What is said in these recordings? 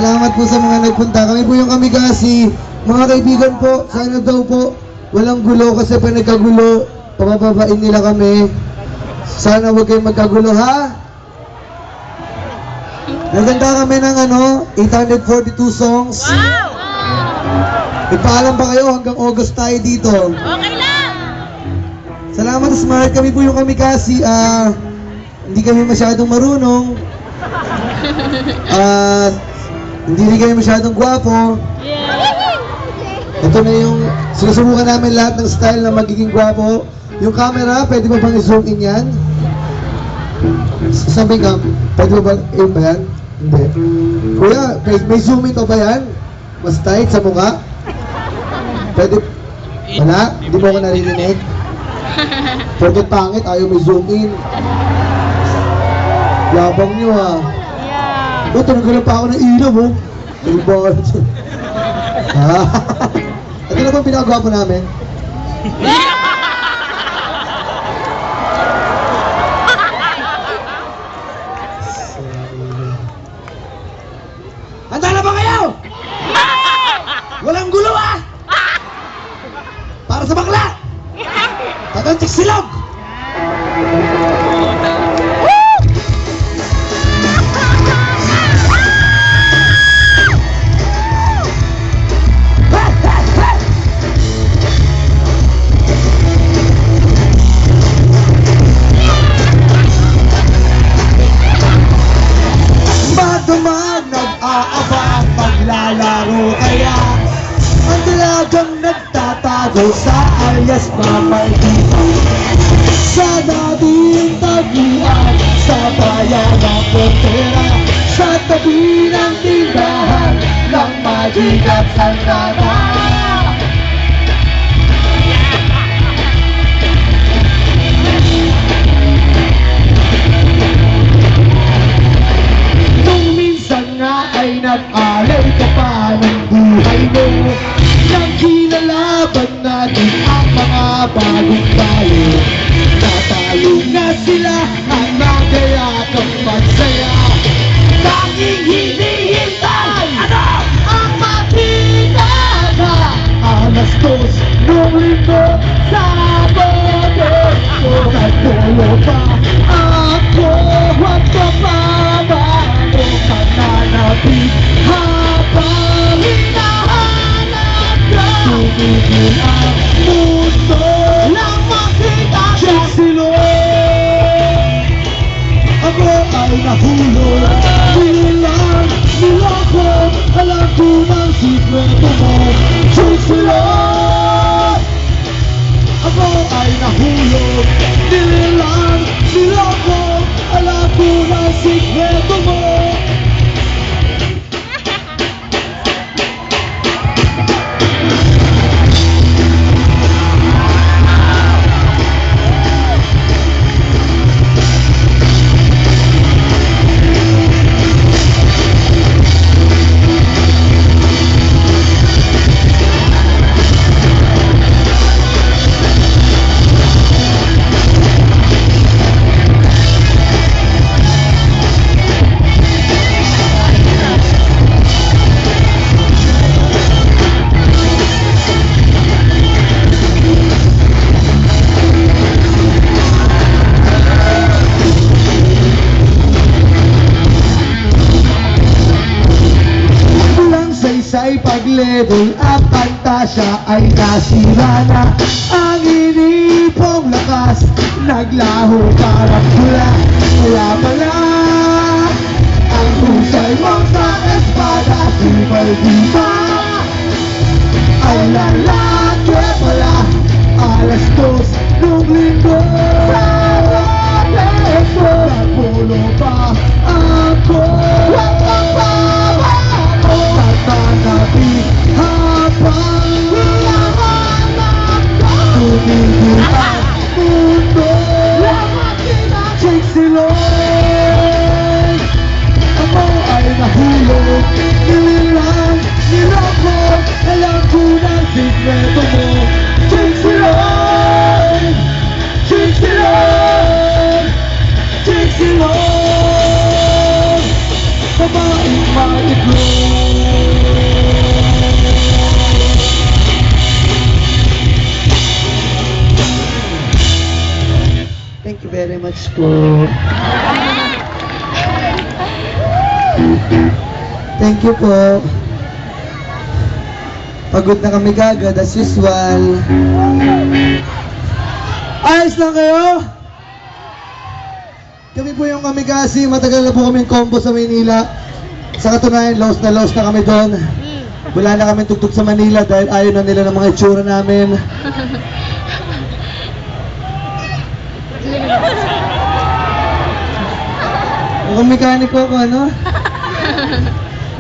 Salamat po sa mga nagpunta. Kami po yung Kamigasi. Mga kaibigan po, sana daw po walang gulo kasi pag nagkagulo, pabababain nila kami. Sana huwag kayong magkagulo, ha? Naganda kami ng 842 songs. Wow! Ipaalam pa kayo hanggang August tayo dito. Okay lang! Salamat sa Smart. Kami po yung Kamigasi. Hindi kami masyadong marunong. Hindi rin kayo masyadong gwapo. Ito na yung sinusubukan namin lahat ng style na magiging gwapo. Yung camera, pwede mo bang i-zoom in yan? Sabi ka, pwede mo ba yan? Hindi. Kuya, may zoom in to ba yan? Mas tight sa mukha? Pwede? Wala? Hindi mo ako naririnig? Pwede pangit, ayaw may zoom in. Labang nyo Oh, tinanggalan pa ako ng ilaw, oh. Kailangan. Ito na bang pinakagwapo namin? Handa na ba kayo? Walang gulo, Para sa bakla! Tagantik silog! Maglalaro kaya ang dalagang nagtatago sa alias mamartito sa dating taguan sa bayan ng frontera sa tabi ng tindahan ng Magic at Santana. Nag-alay ka pa ng buhay mo nang kinalaban natin ang mga bagong tayo. Natalo na sila at nagayakang magsaya. Tanging hinihintay ang makita ka. Alas 2 nung linggo sa bote ko nagpolo pa ako at papabago ka na natin habang hinahanap ka. Tumigil ang mundo lang makita ka. Silog ako ay nahulog. Nilang niloko alam ko ng sikreto mo. Silog ako ay nahulog. Nilang niloko alam ko ng sikreto mo. Ay pag-level up ang tasya ay nasira na. Ang inipong lakas naglaho parang pula. Kaya pala ang husay mong sa espada diba ay lalaki pala. Alas 2 nung linggo sa bote ko nagpulo pa ako. Natin habang hinahanap ka. Tumigil ang mundo Jake Silog ako ay nahulog. Nilang niloko alam ko ng sikreto mo. Jake Silog Jake Silog Jake Silog babaeng maitlog. much po. Thank you po. Pagod na kami kagad as usual. Ayos lang kayo? Kami po yung Kamigasi, matagal na po kaming combo sa Maynila. Sa katunayan, lost na kami doon. Wala na kami tugtog sa Manila dahil ayaw na nila ng mga itsura namin. Mukhang mekaniko ako, ano?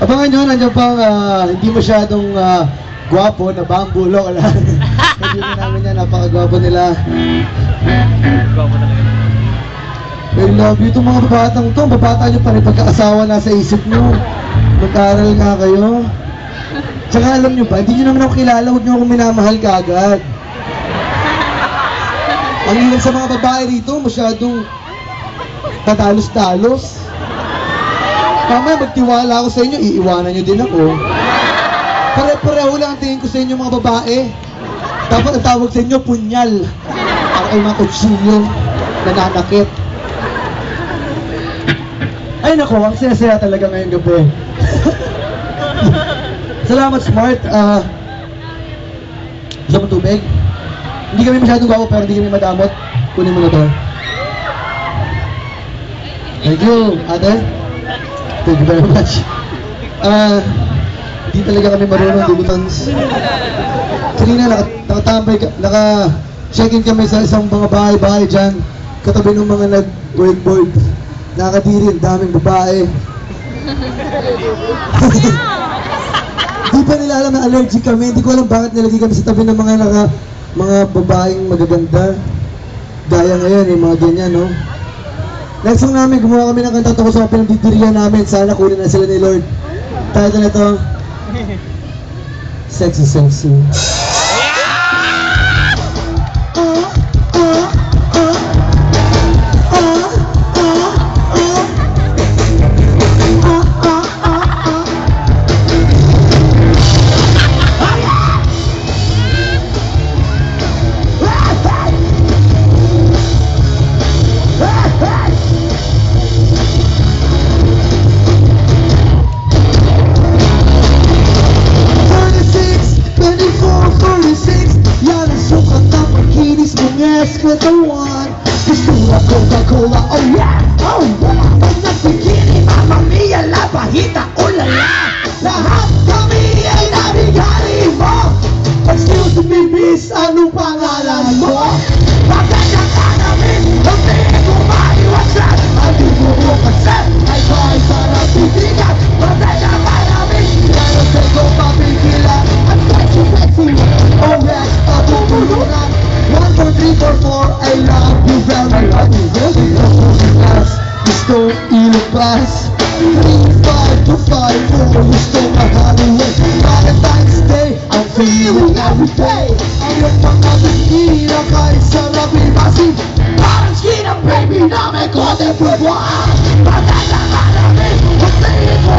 Abangan nyo, nandiyan pang hindi masyadong gwapo na bambulo. Kaibigan namin yan, napakagwapo nila. I love you. Itong mga babatang to, babata nyo pa rin pagkaasawa nasa isip nyo. Mag-aral nga kayo. Tsaka alam nyo ba, hindi nyo naman ako kilala, huwag nyo akong minamahal kaagad. Ang ilan sa mga babae rito, masyadong tatalos-talos. Mamaya magtiwala ako sa inyo, iiwanan nyo din ako. Pare-pareho lang ang tingin ko sa inyo mga babae. Dapat ang tawag sa inyo, punyal. Ang ay mga kutsilyo, nananakit. Ay nako, ang saya-saya talaga ngayong gabi. Salamat, Smart. Gusto mo tubig? Hindi kami masyadong gwapo pero hindi kami madamot. Kunin mo na to. Thank you, ate. Thank you very much. Hindi talaga kami marunong debutants. Kanina nakatambay, naka-check-in kami sa isang mga bahay-bahay dyan. Katabi ng mga nag-wakeboard. Nakakadiri, daming babae. Di pa nila alam na allergic kami. Hindi ko alam bakit nilagay kami sa tabi ng mga babaeng magaganda. Gaya ngayon, mga ganyan, no? Next song namin, gumawa kami ng kanta tungkol sa pinagdidirihan namin. Sana kunin na sila ni Lord. Title na ito, Sexy Sexy. With the one, Pistura, Coca-Cola, oh yeah, oh yeah. Pag nagbikini, Mamma Mia, La Bajita, oh la la. Lahat kami ay nabigari mo. Excuse me, miss, anong pangalan mo? Pagkanya ka namin, hindi ko maiwasan. Ang dugo mo kasi ay kahit sarap titigan. Pagkanya ka namin, pero sa'yo ko papigilan. Ang sexy, oh yes, pabubulungan. 1, 2, 3, 4, 4, I love you very much. Gusto ilabas 3, 5 to 5, 4, gusto mahalin. Valentine's Day, I'm feeling every day. Ang mga bikini na kahit sarap ibasin. Parang skin ang baby na may kote po. Pagkakala namin, hindi ko